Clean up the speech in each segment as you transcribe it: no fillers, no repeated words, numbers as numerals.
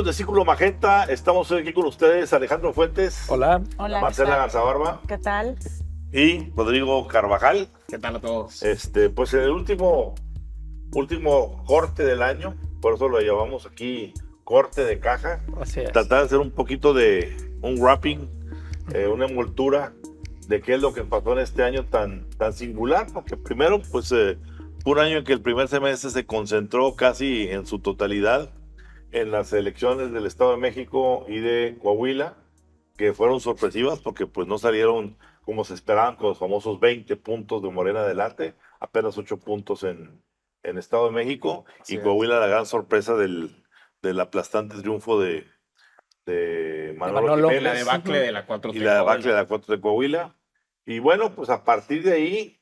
Amigos de Círculo Magenta, estamos hoy aquí con ustedes, Alejandro Fuentes. Hola. Hola, Marcela Garzabarba. ¿qué tal? Y Rodrigo Carvajal. ¿Qué tal a todos? Pues en el último corte del año, por eso lo llamamos aquí corte de caja. Así es. Tratar de hacer un poquito de un wrapping, una envoltura de qué es lo que pasó en este año tan singular, porque primero, pues fue un año en que el primer semestre se concentró casi en su totalidad en las elecciones del Estado de México y de Coahuila, que fueron sorpresivas porque pues no salieron como se esperaban con los famosos 20 puntos de Morena adelante, apenas 8 puntos en Estado de México, Así y es. Coahuila la gran sorpresa del aplastante triunfo de Manolo Manolo, Jiménez la debacle de la 4T. y la debacle de la 4 de Coahuila. Y bueno, pues a partir de ahí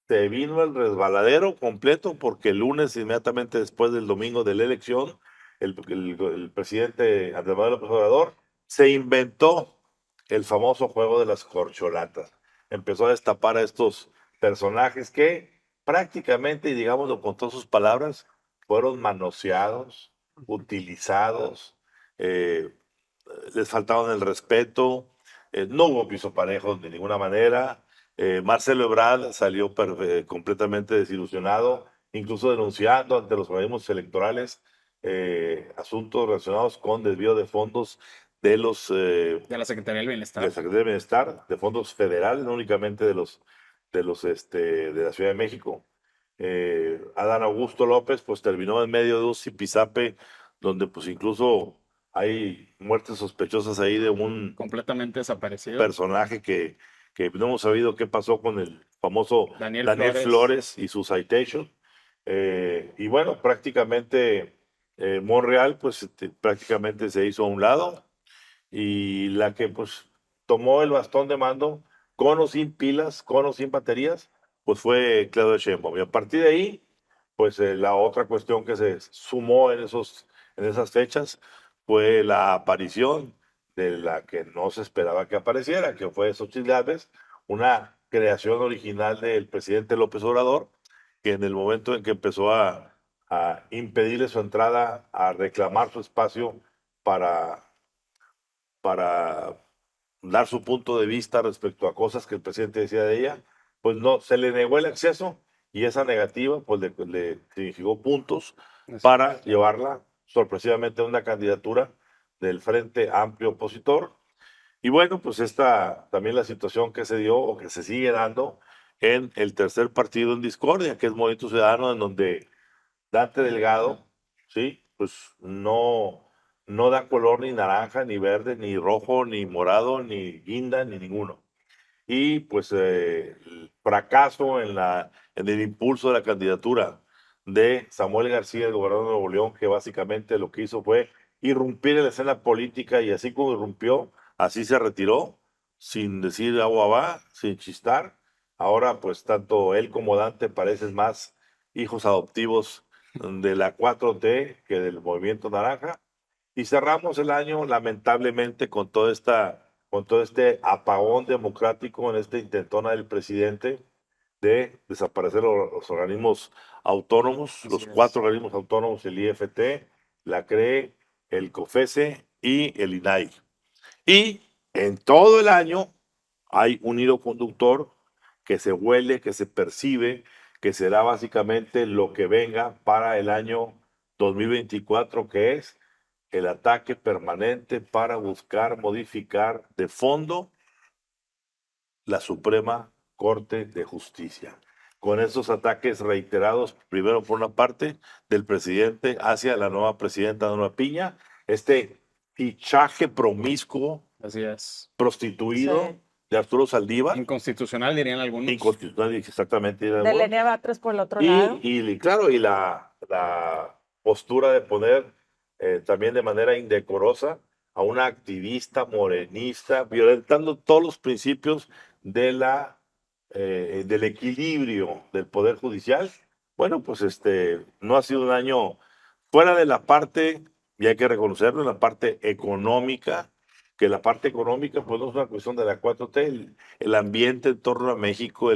se vino el resbaladero completo, porque el lunes, inmediatamente después del domingo de la elección, el presidente Andrés Manuel López Obrador se inventó el famoso juego de las corcholatas. Empezó a destapar a estos personajes que prácticamente, y digámoslo con todas sus palabras, fueron manoseados, utilizados, eh, les faltaban el respeto, no hubo piso parejo de ninguna manera. Marcelo Ebrard salió completamente desilusionado, incluso denunciando ante los organismos electorales asuntos relacionados con desvío de fondos de de la Secretaría del Bienestar. de la Secretaría de Bienestar, de fondos federales, no únicamente de de la Ciudad de México. Adán Augusto López pues terminó en medio de un zipizape donde pues incluso hay muertes sospechosas ahí de un Completamente desaparecido. personaje que no hemos sabido qué pasó con el famoso Daniel Flores y su citation. Y bueno, prácticamente Monreal pues prácticamente se hizo a un lado, y la que pues tomó el bastón de mando con o sin pilas, con o sin baterías, pues fue Claudia Sheinbaum. Y a partir de ahí, pues la otra cuestión que se sumó en esas fechas fue la aparición de la que no se esperaba que apareciera, que fue Xochitl Gálvez, una creación original del presidente López Obrador, que en el momento en que empezó a impedirle su entrada, a reclamar su espacio para dar su punto de vista respecto a cosas que el presidente decía de ella, pues no, se le negó el acceso, y esa negativa pues le significó puntos para llevarla sorpresivamente a una candidatura del Frente Amplio Opositor. Y bueno, pues esta también la situación que se dio o que se sigue dando en el tercer partido en discordia, que es Movimiento Ciudadano, en donde Dante Delgado, sí, pues no da color ni naranja, ni verde, ni rojo, ni morado, ni guinda, ni ninguno. Y pues el fracaso en el impulso de la candidatura de Samuel García, el gobernador de Nuevo León, que básicamente lo que hizo fue irrumpir en la escena política, y así como irrumpió, así se retiró, sin decir agua va, sin chistar. Ahora pues tanto él como Dante parecen más hijos adoptivos de la 4T que del Movimiento Naranja. Y cerramos el año lamentablemente con todo este apagón democrático, en esta intentona del presidente de desaparecer los organismos autónomos, los 4 organismos autónomos, el IFT, la CRE, el COFESE y el INAI. Y en todo el año hay un hilo conductor que se huele, que se percibe, que será básicamente lo que venga para el año 2024, que es el ataque permanente para buscar modificar de fondo la Suprema Corte de Justicia. Con esos ataques reiterados, primero por una parte del presidente hacia la nueva presidenta Norma Piña, este fichaje promiscuo, Así es. prostituido, Sí. de Arturo Saldívar. Inconstitucional, dirían algunos. Inconstitucional, exactamente. De Lenia Batres por el otro lado. Y claro, y la postura de poner también de manera indecorosa a una activista morenista, violentando todos los principios del equilibrio del Poder Judicial. Bueno, pues no ha sido un año fuera de la parte, y hay que reconocerlo, en la parte económica, que la parte económica pues no es una cuestión de la 4T, el ambiente en torno a México,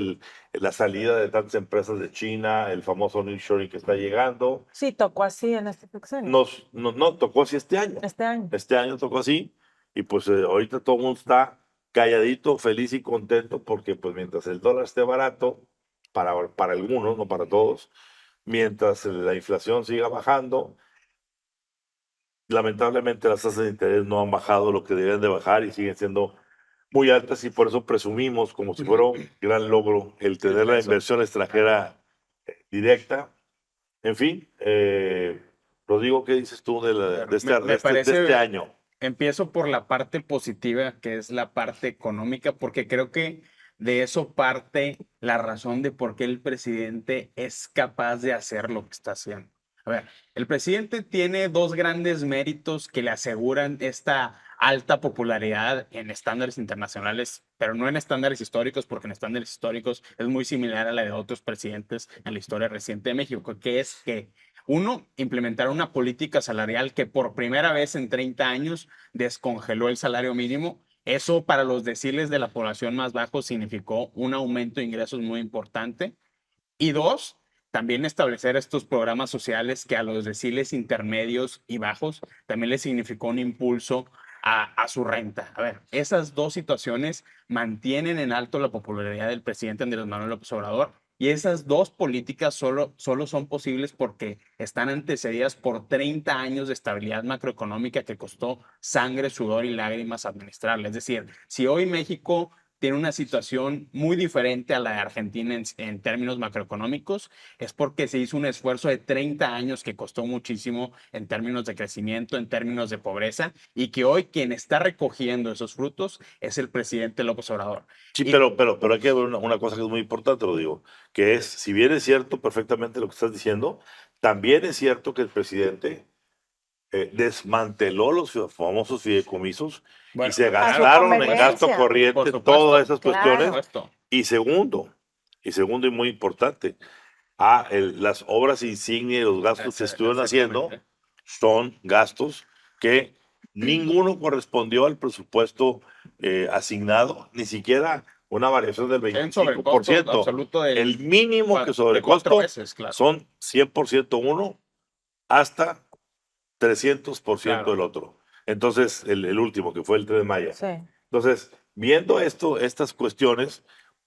la salida de tantas empresas de China, el famoso nearshoring que está llegando. Sí, tocó así en este sexenio. No, tocó así este año. Este año. Este año tocó así y pues ahorita todo el mundo está calladito, feliz y contento porque pues mientras el dólar esté barato, para algunos, no para todos, mientras la inflación siga bajando, lamentablemente las tasas de interés no han bajado lo que deberían de bajar y siguen siendo muy altas y por eso presumimos como si fuera un gran logro el tener la inversión extranjera directa. En fin, Rodrigo, ¿qué dices tú de este año? Empiezo por la parte positiva, que es la parte económica, porque creo que de eso parte la razón de por qué el presidente es capaz de hacer lo que está haciendo. A ver, el presidente tiene dos grandes méritos que le aseguran esta alta popularidad en estándares internacionales, pero no en estándares históricos, porque en estándares históricos es muy similar a la de otros presidentes en la historia reciente de México, que es que uno, implementar una política salarial que por primera vez en 30 años descongeló el salario mínimo. Eso para los deciles de la población más bajos significó un aumento de ingresos muy importante. Y dos, también establecer estos programas sociales que a los deciles intermedios y bajos también les significó un impulso a su renta. A ver, esas dos situaciones mantienen en alto la popularidad del presidente Andrés Manuel López Obrador. Y esas dos políticas solo son posibles porque están antecedidas por 30 años de estabilidad macroeconómica que costó sangre, sudor y lágrimas administrarla. Es decir, si hoy México tiene una situación muy diferente a la de Argentina en términos macroeconómicos, es porque se hizo un esfuerzo de 30 años que costó muchísimo en términos de crecimiento, en términos de pobreza, y que hoy quien está recogiendo esos frutos es el presidente López Obrador. Sí, pero hay que ver una cosa que es muy importante, lo digo, que es, si bien es cierto perfectamente lo que estás diciendo, también es cierto que el presidente desmanteló los famosos fideicomisos y se gastaron en gasto corriente todas esas cuestiones. Y segundo y muy importante, las obras insignia y los gastos que estuvieron haciendo son gastos que ninguno correspondió al presupuesto asignado, ni siquiera una variación del 25%. El mínimo que sobrecosto son 100% uno hasta 300% el otro. Entonces, el último, que fue el 3 de mayo. Sí. Entonces, viendo estas cuestiones,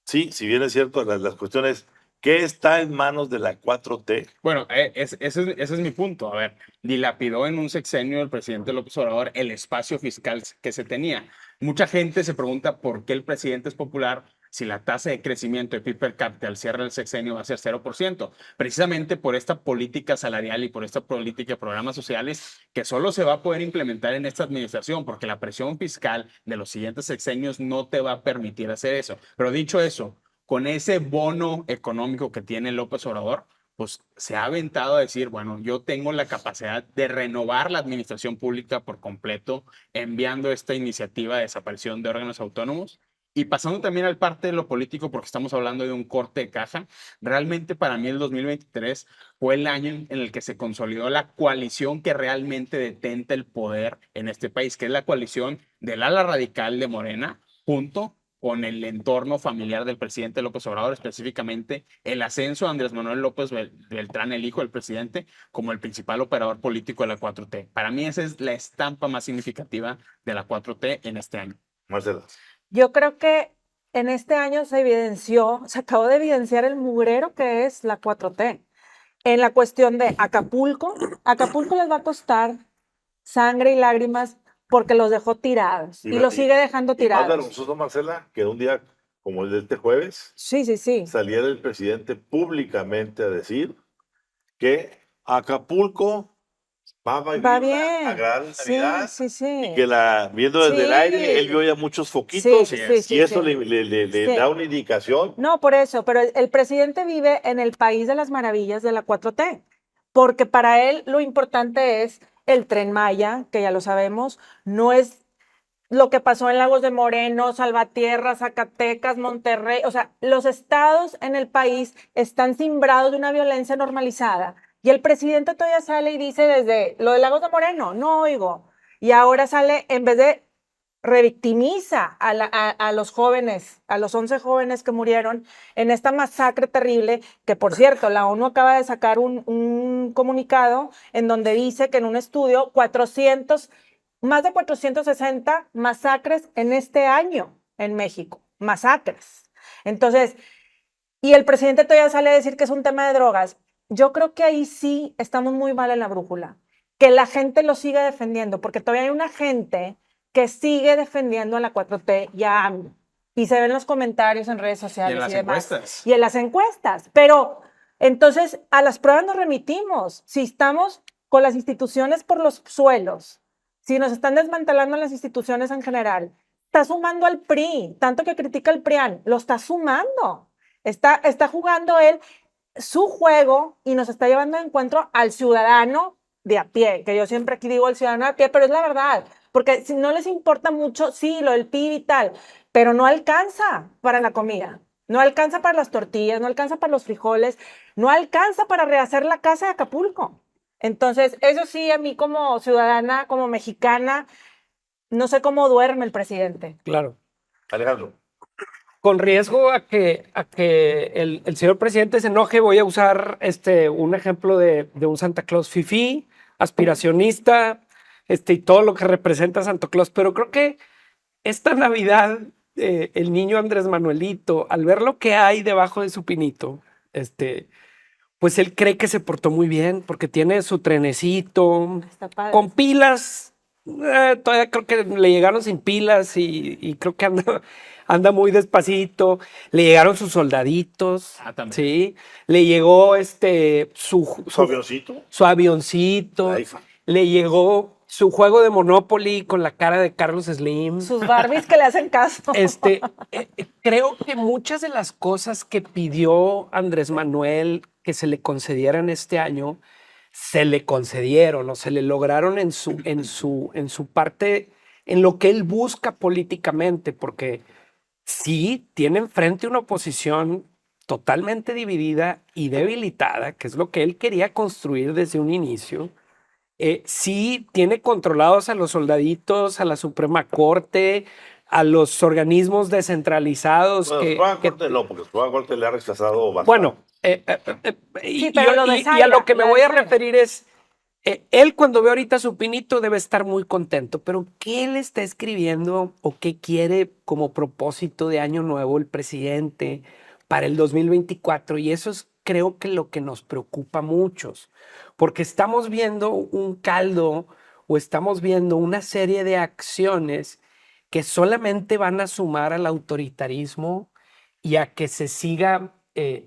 sí, si bien es cierto, las cuestiones, ¿qué está en manos de la 4T? Bueno, ese es mi punto. A ver, dilapidó en un sexenio el presidente López Obrador el espacio fiscal que se tenía. Mucha gente se pregunta por qué el presidente es popular si la tasa de crecimiento de PIB per cápita al cierre del sexenio va a ser 0%, precisamente por esta política salarial y por esta política de programas sociales que solo se va a poder implementar en esta administración, porque la presión fiscal de los siguientes sexenios no te va a permitir hacer eso. Pero dicho eso, con ese bono económico que tiene López Obrador, pues se ha aventado a decir, bueno, yo tengo la capacidad de renovar la administración pública por completo, enviando esta iniciativa de desaparición de órganos autónomos. Y pasando también al parte de lo político, porque estamos hablando de un corte de caja, realmente para mí el 2023 fue el año en el que se consolidó la coalición que realmente detenta el poder en este país, que es la coalición del ala radical de Morena, junto con el entorno familiar del presidente López Obrador, específicamente el ascenso de Andrés Manuel López Beltrán, el hijo del presidente, como el principal operador político de la 4T. Para mí esa es la estampa más significativa de la 4T en este año. Marcela. Yo creo que en este año se acabó de evidenciar el mugrero que es la 4T. En la cuestión de Acapulco les va a costar sangre y lágrimas porque los dejó tirados y los sigue dejando tirados. Más vergonzoso, Marcela, que un día como el de este jueves, sí, saliera el presidente públicamente a decir que Acapulco va bien, a gran Navidad, y que viendo desde el aire, él vio ya muchos foquitos, y eso le da una indicación. No, por eso, pero el presidente vive en el país de las maravillas de la 4T, porque para él lo importante es el Tren Maya, que ya lo sabemos, no es lo que pasó en Lagos de Moreno, Salvatierra, Zacatecas, Monterrey, o sea, los estados en el país están cimbrados de una violencia normalizada. Y el presidente todavía sale y dice desde lo de Lagos de Moreno, no oigo. Y ahora sale, en vez de revictimiza a los jóvenes, a los 11 jóvenes que murieron en esta masacre terrible, que por cierto, la ONU acaba de sacar un comunicado en donde dice que en un estudio más de 460 masacres en este año en México, masacres. Entonces, y el presidente todavía sale a decir que es un tema de drogas. Yo creo que ahí sí estamos muy mal en la brújula, que la gente lo siga defendiendo, porque todavía hay una gente que sigue defendiendo a la 4T y a AMLO. Y se ven los comentarios en redes sociales Y en las encuestas. Y en las encuestas. Pero entonces a las pruebas nos remitimos. Si estamos con las instituciones por los suelos, si nos están desmantelando las instituciones en general, está sumando al PRI, tanto que critica al PRIAN, lo está sumando. Está jugando él su juego y nos está llevando de encuentro al ciudadano de a pie, que yo siempre aquí digo el ciudadano de a pie, pero es la verdad, porque si no les importa mucho, sí, lo del PIB y tal, pero no alcanza para la comida, no alcanza para las tortillas, no alcanza para los frijoles, no alcanza para rehacer la casa de Acapulco. Entonces, eso sí, a mí como ciudadana, como mexicana, no sé cómo duerme el presidente. Claro. Alejandro. Con riesgo a que el señor presidente se enoje, voy a usar un ejemplo de un Santa Claus fifí, aspiracionista, y todo lo que representa Santa Claus. Pero creo que esta Navidad, el niño Andrés Manuelito, al ver lo que hay debajo de su pinito, pues él cree que se portó muy bien porque tiene su trenecito Está padre. con pilas. Todavía creo que le llegaron sin pilas y creo que anda muy despacito. Le llegaron sus soldaditos. También. Sí. Le llegó ¿Su avioncito? su avioncito. La IFA. Le llegó su juego de Monopoly con la cara de Carlos Slim. Sus Barbies que le hacen caso. Creo que muchas de las cosas que pidió Andrés Manuel que se le concedieran este año, se le concedieron o se le lograron en su parte, en lo que él busca políticamente, porque sí tiene enfrente una oposición totalmente dividida y debilitada, que es lo que él quería construir desde un inicio. Sí tiene controlados a los soldaditos, a la Suprema Corte, a los organismos descentralizados. Bueno, Suprema Corte no, porque Suprema Corte le ha rechazado bastante. Bueno, Sí, pero lo de y a Zaira, lo que me lo de voy a Zaira. referir es, él cuando ve ahorita su pinito debe estar muy contento, pero ¿qué le está escribiendo o qué quiere como propósito de año nuevo el presidente para el 2024? Y eso es, creo que lo que nos preocupa a muchos, porque estamos viendo un caldo o estamos viendo una serie de acciones que solamente van a sumar al autoritarismo y a que se siga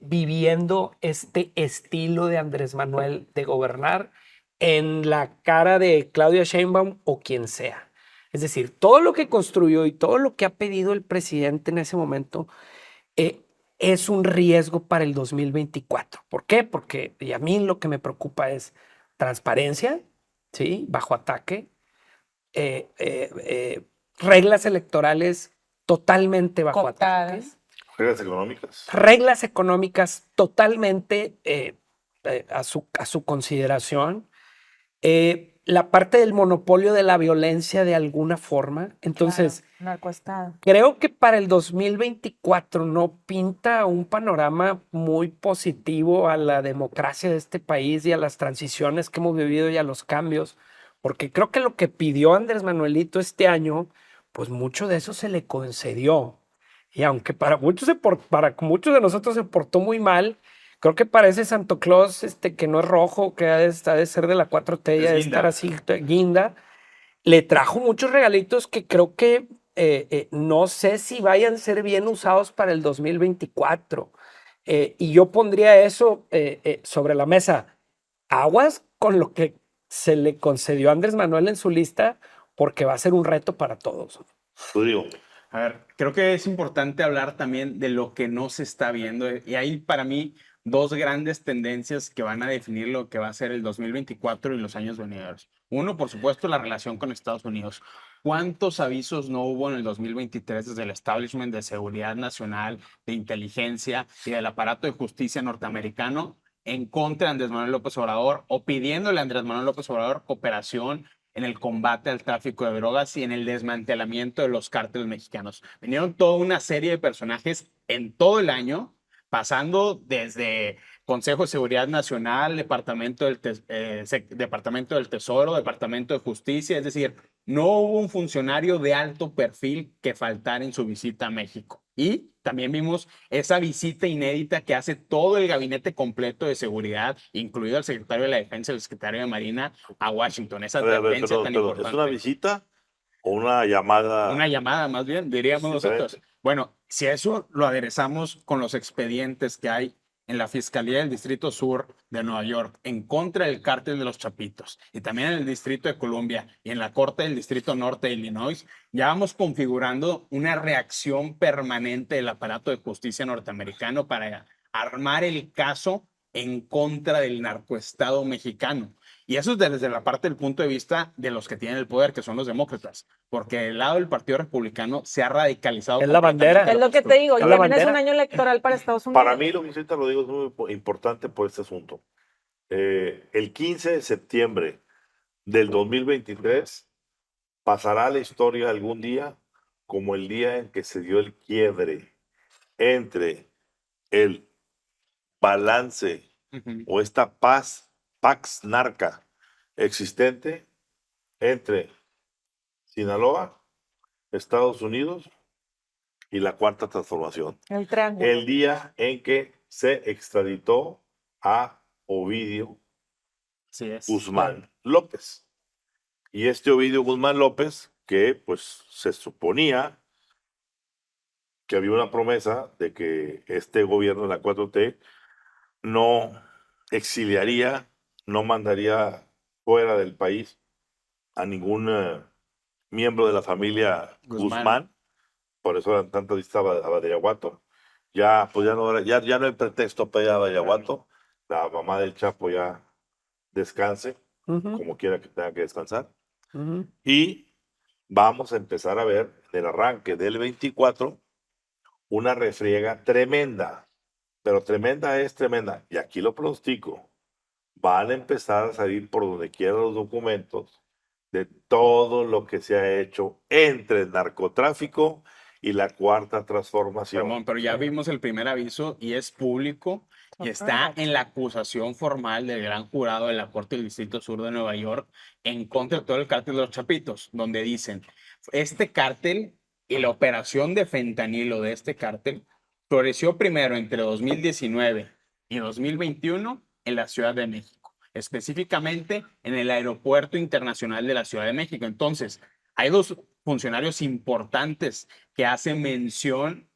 viviendo este estilo de Andrés Manuel de gobernar en la cara de Claudia Sheinbaum o quien sea. Es decir, todo lo que construyó y todo lo que ha pedido el presidente en ese momento es un riesgo para el 2024. ¿Por qué? Porque y a mí lo que me preocupa es transparencia, ¿sí? Bajo ataque, reglas electorales totalmente bajo ataque, Reglas económicas. reglas económicas totalmente a su consideración, la parte del monopolio de la violencia de alguna forma. Entonces, Claro, narcoestado. creo que para el 2024 no pinta un panorama muy positivo a la democracia de este país y a las transiciones que hemos vivido y a los cambios, porque creo que lo que pidió Andrés Manuelito este año, pues mucho de eso se le concedió. Y aunque para muchos de nosotros se portó muy mal, creo que para ese Santo Claus que no es rojo, que ha de ser de la 4T, ya de estar así, guinda, le trajo muchos regalitos que creo que no sé si vayan a ser bien usados para el 2024. Y yo pondría eso sobre la mesa. Aguas con lo que se le concedió a Andrés Manuel en su lista, porque va a ser un reto para todos. Rodrigo. A ver, creo que es importante hablar también de lo que no se está viendo. Y hay para mí dos grandes tendencias que van a definir lo que va a ser el 2024 y los años venideros. Uno, por supuesto, la relación con Estados Unidos. ¿Cuántos avisos no hubo en el 2023 desde el establishment de seguridad nacional, de inteligencia y del aparato de justicia norteamericano en contra de Andrés Manuel López Obrador o pidiéndole a Andrés Manuel López Obrador cooperación en el combate al tráfico de drogas y en el desmantelamiento de los cárteles mexicanos. Vinieron toda una serie de personajes en todo el año, pasando desde Consejo de Seguridad Nacional, Departamento del Tesoro, Departamento de Justicia, es decir, no hubo un funcionario de alto perfil que faltara en su visita a México. Y también vimos esa visita inédita que hace todo el gabinete completo de seguridad, incluido el secretario de la Defensa y el secretario de Marina, a Washington. Esa advertencia tan importante. ¿Es una visita o una llamada? Una llamada, más bien, diríamos nosotros. Bueno, si eso lo aderezamos con los expedientes que hay en la Fiscalía del Distrito Sur de Nueva York en contra del cártel de los Chapitos y también en el Distrito de Columbia y en la Corte del Distrito Norte de Illinois, ya vamos configurando una reacción permanente del aparato de justicia norteamericano para armar el caso en contra del narcoestado mexicano. Y eso es desde la parte del punto de vista de los que tienen el poder, que son los demócratas, porque el lado del Partido Republicano se ha radicalizado. Es la bandera. Es lo que te digo, y Es la también es un bandera. año electoral para Estados Unidos. Para mí, lo que ahorita lo digo, es muy importante por este asunto. El 15 de septiembre del 2023 pasará a la historia algún día como el día en que se dio el quiebre entre el balance o esta pax narca existente entre Sinaloa, Estados Unidos y la Cuarta Transformación. El triángulo. El día en que se extraditó a Ovidio Guzmán López. Y este Ovidio Guzmán López, que pues se suponía que había una promesa de que este gobierno de la 4T no exiliaría, no mandaría fuera del país a ningún miembro de la familia Guzmán. Por eso eran tantas vistas a Badiraguato. Ya, pues ya no hay pretexto para ir a Badiraguato. La mamá del Chapo ya descanse, como quiera que tenga que descansar. Y vamos a empezar a ver en el arranque del 24 una refriega tremenda. Pero tremenda es tremenda. Y aquí lo pronostico. Van a empezar a salir por donde quiera los documentos de todo lo que se ha hecho entre el narcotráfico y la Cuarta Transformación. Ramón, pero ya vimos el primer aviso y es público y está en la acusación formal del gran jurado de la Corte del Distrito Sur de Nueva York en contra de todo el cártel de los Chapitos, donde dicen, este cártel y la operación de fentanilo de este cártel floreció primero entre 2019 y 2021 en la Ciudad de México, específicamente en el Aeropuerto Internacional de la Ciudad de México. Entonces, hay dos funcionarios importantes que hacen mención,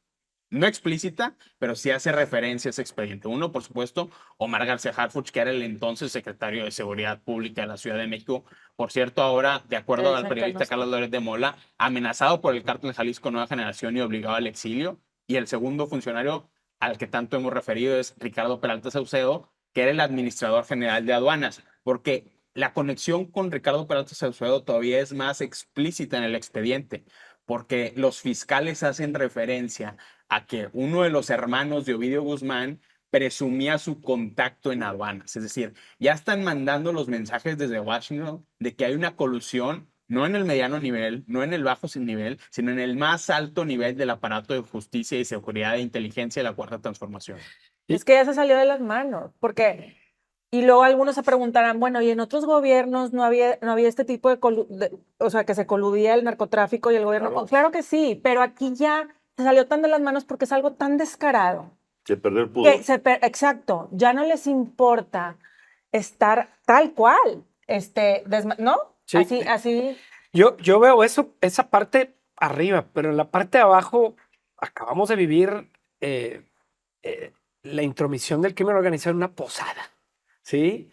no explícita, pero sí hace referencia a ese expediente. Uno, por supuesto, Omar García Harfuch, que era el entonces secretario de Seguridad Pública de la Ciudad de México. Por cierto, ahora, de acuerdo al periodista Carlos Loret de Mola, amenazado por el cártel Jalisco Nueva Generación y obligado al exilio. Y el segundo funcionario al que tanto hemos referido es Ricardo Peralta Saucedo, que era el administrador general de aduanas, porque la conexión con Ricardo Peralta Saucedo todavía es más explícita en el expediente, porque los fiscales hacen referencia a que uno de los hermanos de Ovidio Guzmán presumía su contacto en aduanas. Es decir, ya están mandando los mensajes desde Washington de que hay una colusión, no en el mediano nivel, no en el bajo nivel, sino en el más alto nivel del aparato de justicia y seguridad e inteligencia de la Cuarta Transformación. Es que ya se salió de las manos, porque... Y luego algunos se preguntarán, bueno, ¿y en otros gobiernos no había este tipo o sea, que se coludía el narcotráfico y el gobierno? Claro. Claro que sí, pero aquí ya se salió tan de las manos porque es algo tan descarado. Se perdió el pudor. Exacto, ya no les importa estar tal cual, ¿no? Sí. Así. Yo veo esa parte arriba, pero en la parte de abajo acabamos de vivir la intromisión del crimen organizado en una posada, ¿sí?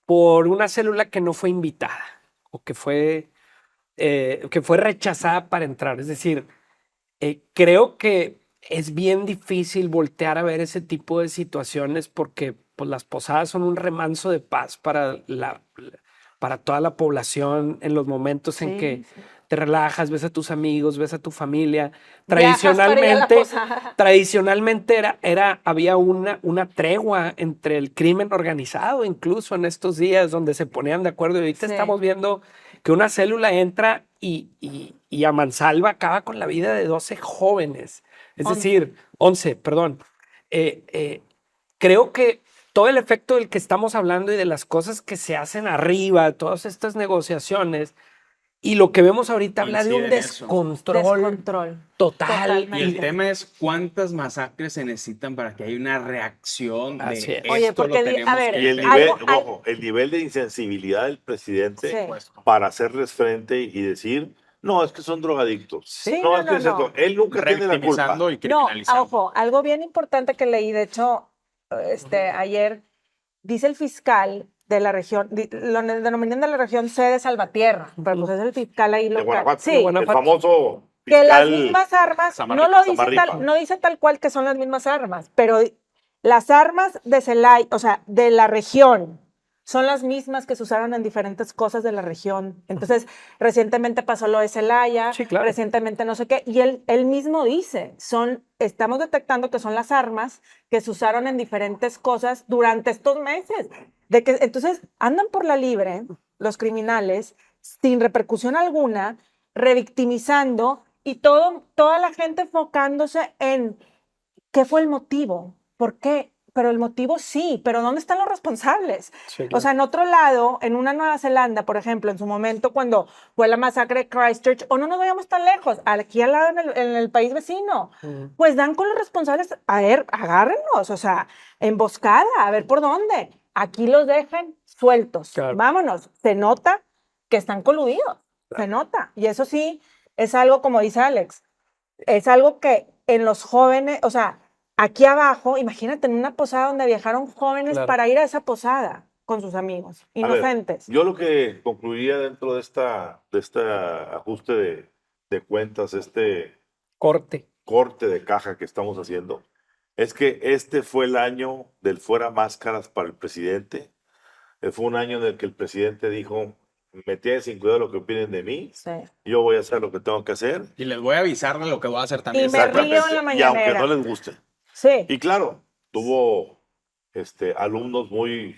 Por una célula que no fue invitada o que fue rechazada para entrar. Es decir, creo que es bien difícil voltear a ver ese tipo de situaciones porque pues, las posadas son un remanso de paz para toda la población en los momentos en que te relajas, ves a tus amigos, ves a tu familia. Viajas para ir a la posada. Tradicionalmente había una tregua entre el crimen organizado, incluso en estos días donde se ponían de acuerdo. Y ahorita Sí. estamos viendo que una célula entra y a mansalva acaba con la vida de 12 jóvenes. Es 11. decir, 11, perdón. Creo que todo el efecto del que estamos hablando y de las cosas que se hacen arriba, todas estas negociaciones, y lo que vemos ahorita habla de un Coincide en eso. Descontrol. total. Totalmente. Y el tema es cuántas masacres se necesitan para que haya una reacción de Así es. esto. Oye, porque lo tenemos a ver, que Y el detener. nivel, algo- ojo, el nivel de insensibilidad del presidente Sí. para hacerles frente y decir, no, es que son drogadictos. Sí, no, no, es que no, es esto. no. Él nunca tiene la culpa. Revictimizando y No, criminalizando. ojo, algo bien importante que leí, de hecho, ayer, dice el fiscal de la región, lo denominan de la región C de Salvatierra, pero pues es el fiscal ahí De local. Guanajuato. Sí, De Guanajuato. El famoso que las fiscal mismas armas, Samarripa, no lo dice Samarripa. no dice tal cual que son las mismas armas, pero las armas de Celaya, o sea, de la región, son las mismas que se usaron en diferentes cosas de la región. Entonces, recientemente pasó lo de Celaya, Sí, claro. recientemente no sé qué, y él mismo dice, estamos detectando que son las armas que se usaron en diferentes cosas durante estos meses. Entonces, andan por la libre los criminales sin repercusión alguna, revictimizando y toda la gente enfocándose en qué fue el motivo, por qué. Pero el motivo sí, pero ¿dónde están los responsables? Sí, O claro. sea, en otro lado, en una Nueva Zelanda, por ejemplo, en su momento cuando fue la masacre de Christchurch, o no nos vayamos tan lejos, aquí al lado en el país vecino, pues dan con los responsables, a ver, agárrenos, o sea, emboscada, a ver por dónde. Aquí los dejen sueltos, Claro. vámonos. Se nota que están coludidos, se nota. Y eso sí, es algo, como dice Alex, es algo que en los jóvenes, o sea, aquí abajo, imagínate en una posada donde viajaron jóvenes Claro. para ir a esa posada con sus amigos, A ver, inocentes. yo lo que concluiría dentro de este ajuste de cuentas, este Corte. corte de caja que estamos haciendo, es que este fue el año del fuera máscaras para el presidente. Fue un año en el que el presidente dijo, me tienen sin cuidado lo que opinen de mí, Sí. yo voy a hacer lo que tengo que hacer. Y les voy a avisar de lo que voy a hacer también. Y me río en la Y aunque mañanera. no les guste. Sí. Y claro, tuvo alumnos muy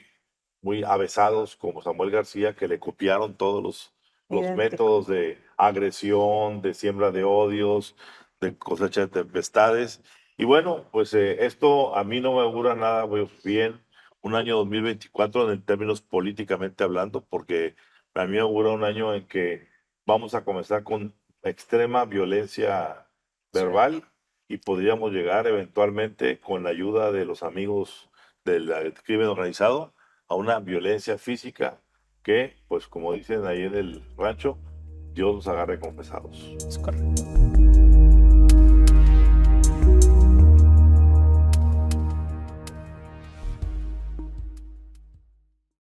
avesados como Samuel García que le copiaron todos los Idéntico. métodos de agresión, de siembra de odios, de cosecha de tempestades. Y bueno, pues esto a mí no me augura nada bien un año 2024 en términos políticamente hablando, porque a mí me augura un año en que vamos a comenzar con extrema violencia verbal y podríamos llegar eventualmente con la ayuda de los amigos del crimen organizado a una violencia física que, pues como dicen ahí en el rancho, Dios los agarre confesados. Es correcto.